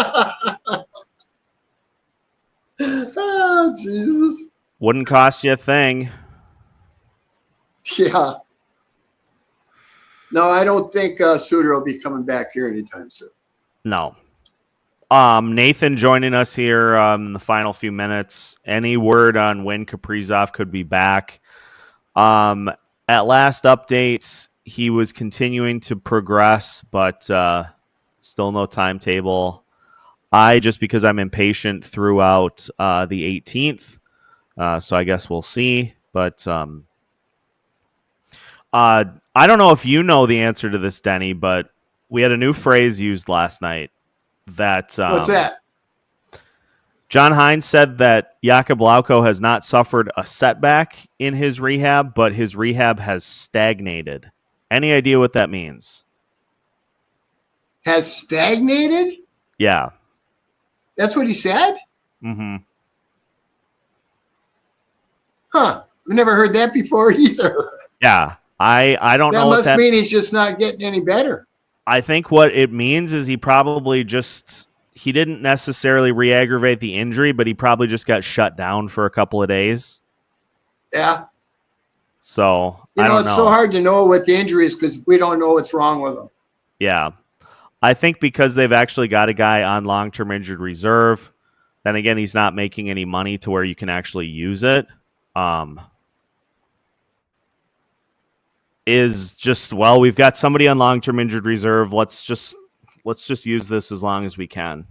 Oh, Jesus. Wouldn't cost you a thing. Yeah. No, I don't think Suter will be coming back here anytime soon. No. Nathan joining us here in the final few minutes. Any word on when Kaprizov could be back? At last updates, he was continuing to progress, but still no timetable. Just because I'm impatient, throughout the 18th, so I guess we'll see. But I don't know if you know the answer to this, Denny, but we had a new phrase used last night. What's that? John Hines said that Jakub Lauko has not suffered a setback in his rehab, but his rehab has stagnated. Any idea what that means? Has stagnated? Yeah. That's what he said? Mm-hmm. Huh. I've never heard that before either. Yeah. I don't know. That must mean he's just not getting any better. I think what it means is he probably he didn't necessarily re-aggravate the injury, but he probably just got shut down for a couple of days. Yeah. So, I don't know. It's so hard to know what the injury is because we don't know what's wrong with him. Yeah. I think because they've actually got a guy on long-term injured reserve, then again, he's not making any money to where you can actually use it. We've got somebody on long-term injured reserve. Let's just use this as long as we can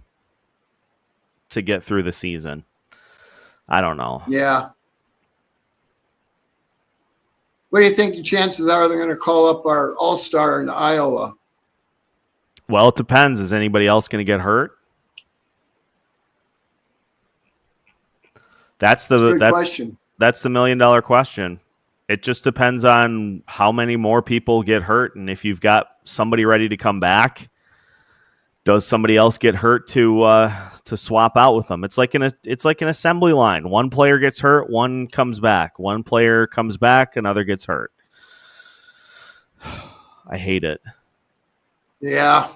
to get through the season. I don't know. Yeah. What do you think the chances are they're going to call up our all-star in Iowa? Well, it depends. Is anybody else going to get hurt? That's the question. That's the $1 million question. It just depends on how many more people get hurt, and if you've got somebody ready to come back, does somebody else get hurt to swap out with them? It's like an assembly line. One player gets hurt, one comes back. One player comes back, another gets hurt. I hate it. Yeah,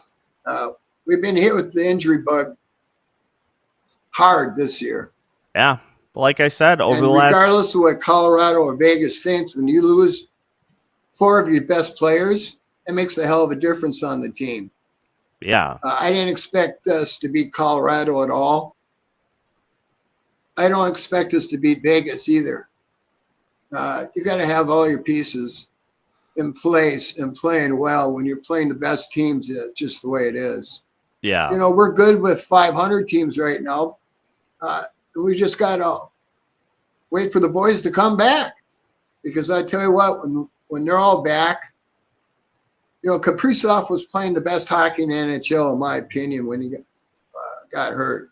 we've been hit with the injury bug hard this year. Yeah. Like I said, regardless of what Colorado or Vegas thinks, when you lose 4 of your best players, it makes a hell of a difference on the team. Yeah. I didn't expect us to beat Colorado at all. I don't expect us to beat Vegas either. You got to have all your pieces in place and playing well when you're playing the best teams, just the way it is. Yeah. We're good with 500 teams right now. We just got to wait for the boys to come back, because I tell you what, when they're all back, Kaprizov was playing the best hockey in the NHL, in my opinion, when he got hurt.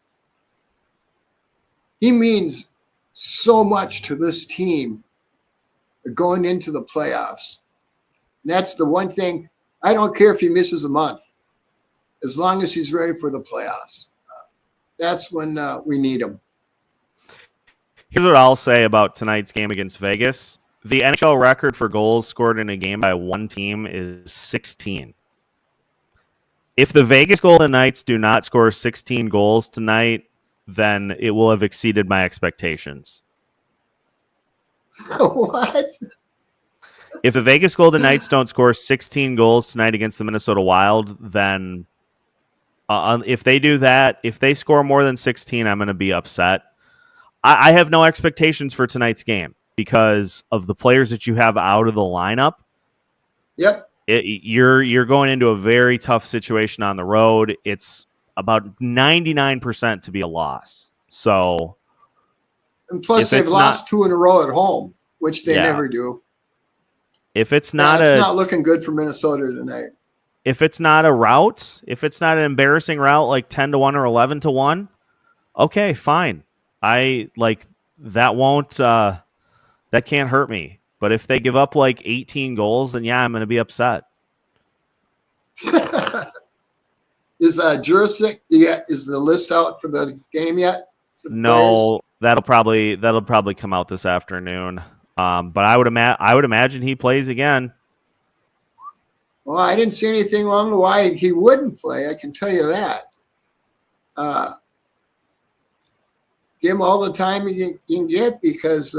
He means so much to this team going into the playoffs. And that's the one thing. I don't care if he misses a month, as long as he's ready for the playoffs. That's when we need him. Here's what I'll say about tonight's game against Vegas. The NHL record for goals scored in a game by one team is 16. If the Vegas Golden Knights do not score 16 goals tonight, then it will have exceeded my expectations. What? If the Vegas Golden Knights don't score 16 goals tonight against the Minnesota Wild, then if they do that, if they score more than 16, I'm going to be upset. I have no expectations for tonight's game because of the players that you have out of the lineup. Yep. You're going into a very tough situation on the road. It's about 99% to be a loss. So, and plus they've lost 2 in a row at home, which they never do. If it's not it's not looking good for Minnesota tonight. If it's not a rout, if it's not an embarrassing route like 10-1 or 11-1, okay, fine. That can't hurt me. But if they give up like 18 goals, then yeah, I'm going to be upset. Is Jiricek, is the list out for the game yet? No, that'll probably come out this afternoon. But I would imagine he plays again. Well, I didn't see anything wrong with why he wouldn't play. I can tell you that. Give him all the time you can get because,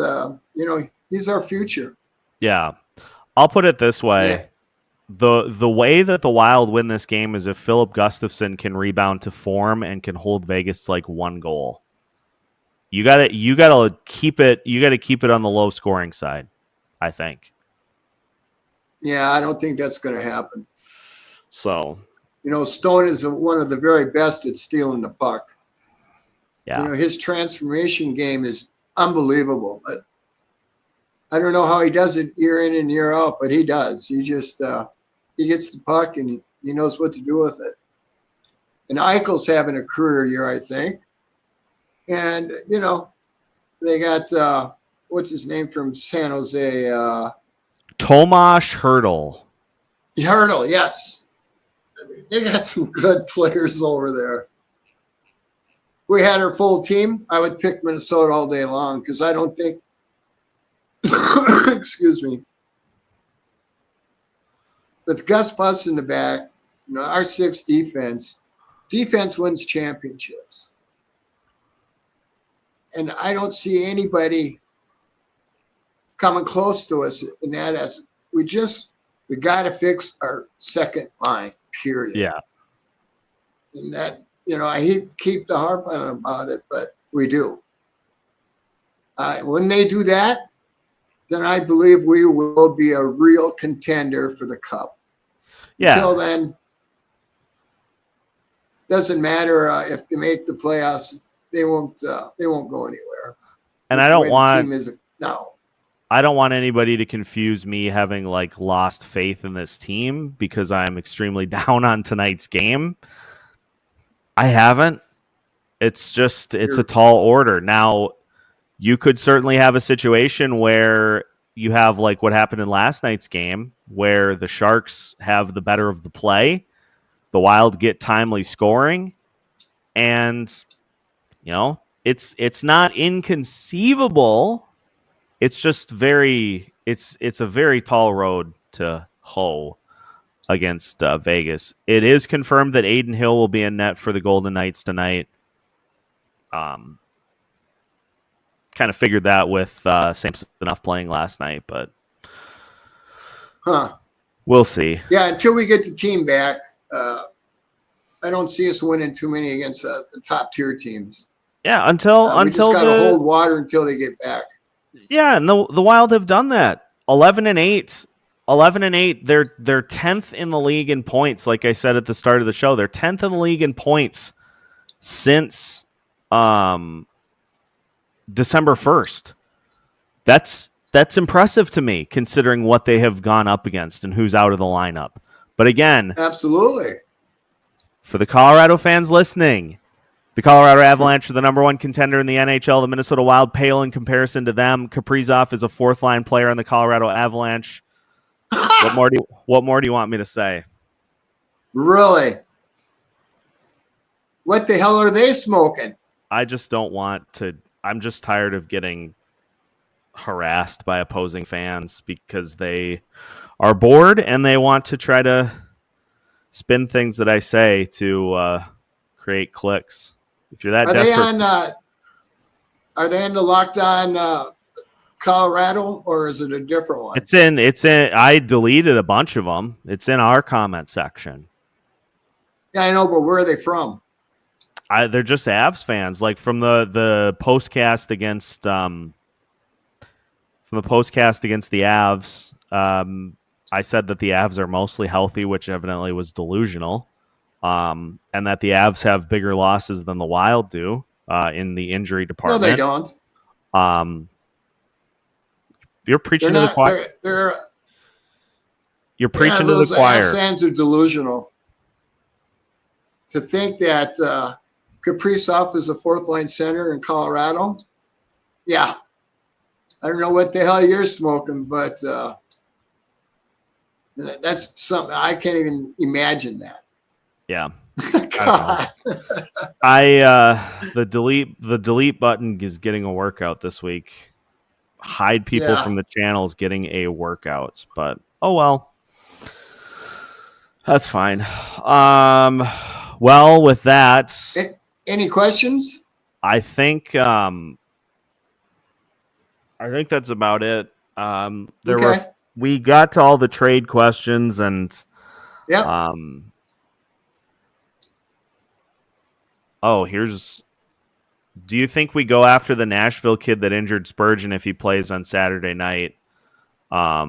he's our future. Yeah. I'll put it this way. the way that the Wild win this game is if Philip Gustafsson can rebound to form and can hold Vegas to like one goal. You gotta keep it on the low scoring side, I think. Yeah, I don't think that's going to happen. So, Stone is one of the very best at stealing the puck. yeah. His transformation game is unbelievable. But I don't know how he does it year in and year out, but he does. He just he gets the puck and he knows what to do with it. And Eichel's having a career year, I think. And they got what's his name from San Jose? Tomas Hertl. Hertl, yes. They got some good players over there. If we had our full team, I would pick Minnesota all day long because I don't think excuse me. With Gus Bus in the back, our six defense wins championships. And I don't see anybody coming close to us in that as we got to fix our second line, period. Yeah. And that, I keep the harp on about it, but we do. When they do that, then I believe we will be a real contender for the cup. Yeah. Until then, doesn't matter if they make the playoffs. They won't go anywhere. And I don't want I don't want anybody to confuse me having like lost faith in this team because I'm extremely down on tonight's game. I haven't. It's a tall order. Now, you could certainly have a situation where you have like what happened in last night's game where the Sharks have the better of the play, the Wild get timely scoring, and it's not inconceivable. It's just it's a very tall road to hoe against Vegas. It is confirmed that Aiden Hill will be in net for the Golden Knights tonight. Kind of figured that with Samsonov playing last night, but we'll see. Yeah, until we get the team back, I don't see us winning too many against the top tier teams. Yeah, until we just got to hold water until they get back. Yeah, and the Wild have done that. 11-8. 11-8. They're 10th in the league in points. Like I said at the start of the show, they're 10th in the league in points since December 1st. That's impressive to me, considering what they have gone up against and who's out of the lineup. But again, absolutely, for the Colorado fans listening, the Colorado Avalanche are the number one contender in the NHL. The Minnesota Wild pale in comparison to them. Kaprizov is a fourth-line player on the Colorado Avalanche. What more do you want me to say? Really? What the hell are they smoking? I just don't want to. I'm just tired of getting harassed by opposing fans because they are bored and they want to try to spin things that I say to create clicks. If you're that desperate, are they in the Locked On Colorado, or is it a different one? It's in. I deleted a bunch of them. It's in our comment section. Yeah, I know, but where are they from? They're just Avs fans, like from the postcast against the Avs. I said that the Avs are mostly healthy, which evidently was delusional, and that the Avs have bigger losses than the Wild do in the injury department. No, they don't. You're preaching to the choir. You're preaching to the choir. Avs fans are delusional. To think that Kaprizov is a fourth-line center in Colorado, yeah. I don't know what the hell you're smoking, but that's something I can't even imagine that. Yeah. God. The delete button is getting a workout this week. Hide people from the channels getting a workout, but oh well. That's fine. Well, with that, any questions? I think that's about it. There we got to all the trade questions, and Yep. Here's. Do you think we go after the Nashville kid that injured Spurgeon if he plays on Saturday night? I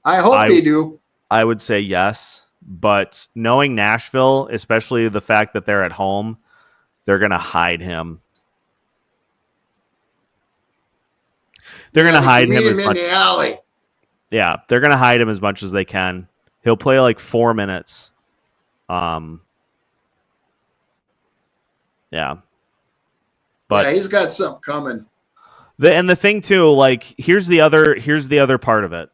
hope they do. I would say yes, but knowing Nashville, especially the fact that they're at home, they're going to hide him. They're going to hide him as much. In the alley. Yeah, they're going to hide him as much as they can. He'll play like 4 minutes. Yeah. But yeah, he's got something coming. The thing too, like here's the other part of it.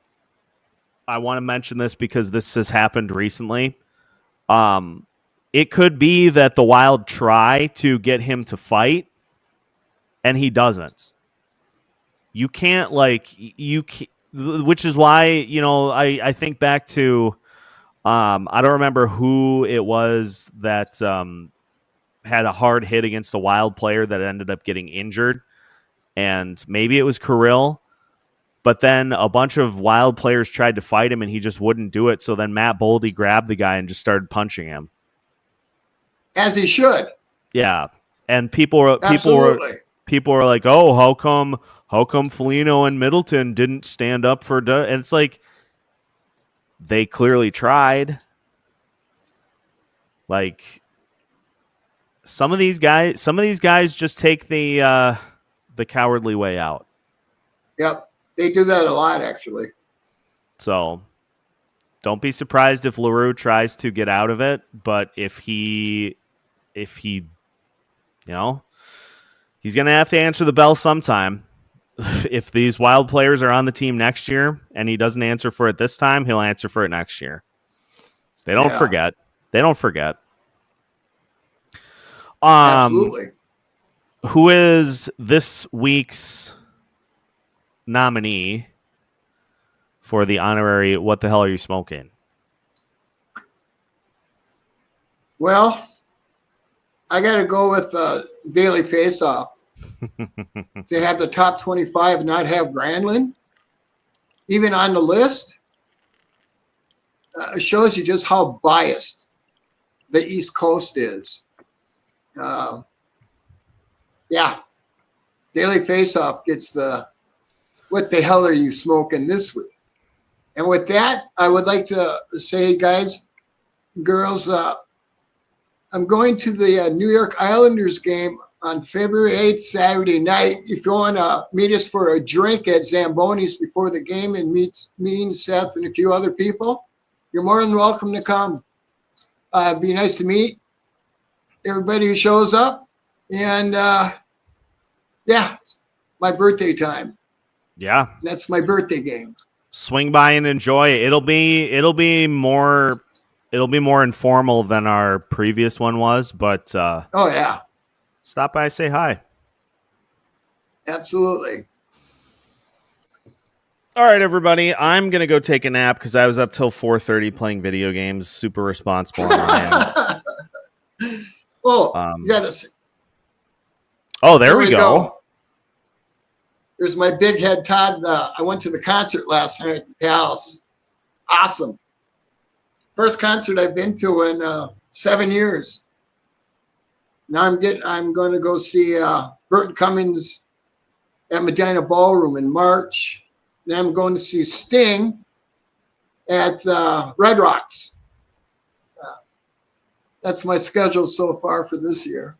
I want to mention this because this has happened recently. It could be that the Wild try to get him to fight, and he doesn't. You can't which is why I think back to I don't remember who it was that had a hard hit against a Wild player that ended up getting injured, and maybe it was Kirill, but then a bunch of Wild players tried to fight him and he just wouldn't do it. So then Matt Boldy grabbed the guy and just started punching him. As he should. Yeah. And people were like, oh, how come Foligno and Middleton didn't stand up for and it's like they clearly tried. Like some of these guys just take the cowardly way out. Yep. They do that a lot, actually. So don't be surprised if LaRue tries to get out of it, but if he he's going to have to answer the bell sometime. If these Wild players are on the team next year and he doesn't answer for it this time, he'll answer for it next year. They don't forget. They don't forget. Absolutely. Who is this week's nominee for the honorary What the Hell Are You Smoking? Well, I got to go with Daily Face-Off. To have the top 25 not have Granlund, even on the list, shows you just how biased the East Coast is. Daily Face-Off gets the what the hell are you smoking this week? And with that, I would like to say, guys, girls, I'm going to the New York Islanders game on February 8th, Saturday night. If you want to meet us for a drink at Zamboni's before the game and meet me and Seth and a few other people, you're more than welcome to come. It'd be nice to meet everybody who shows up. And, it's my birthday time. Yeah. That's my birthday game. Swing by and enjoy it. It'll be more informal than our previous one was, but oh yeah. Stop by, say hi. Absolutely. All right, everybody. I'm gonna go take a nap because I was up till 4:30 playing video games. Super responsible. Oh, you gotta see. Oh, there we go. There's my big head Todd. I went to the concert last night at the Palace. Awesome. First concert I've been to in 7 years. Now I'm going to go see Burton Cummings at Medina Ballroom in March. Then I'm going to see Sting at Red Rocks. That's my schedule so far for this year.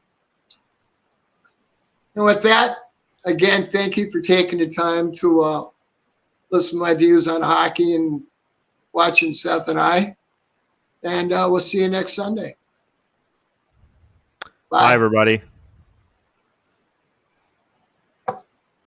And with that, again, thank you for taking the time to listen to my views on hockey and watching Seth and I. And we'll see you next Sunday. Bye everybody.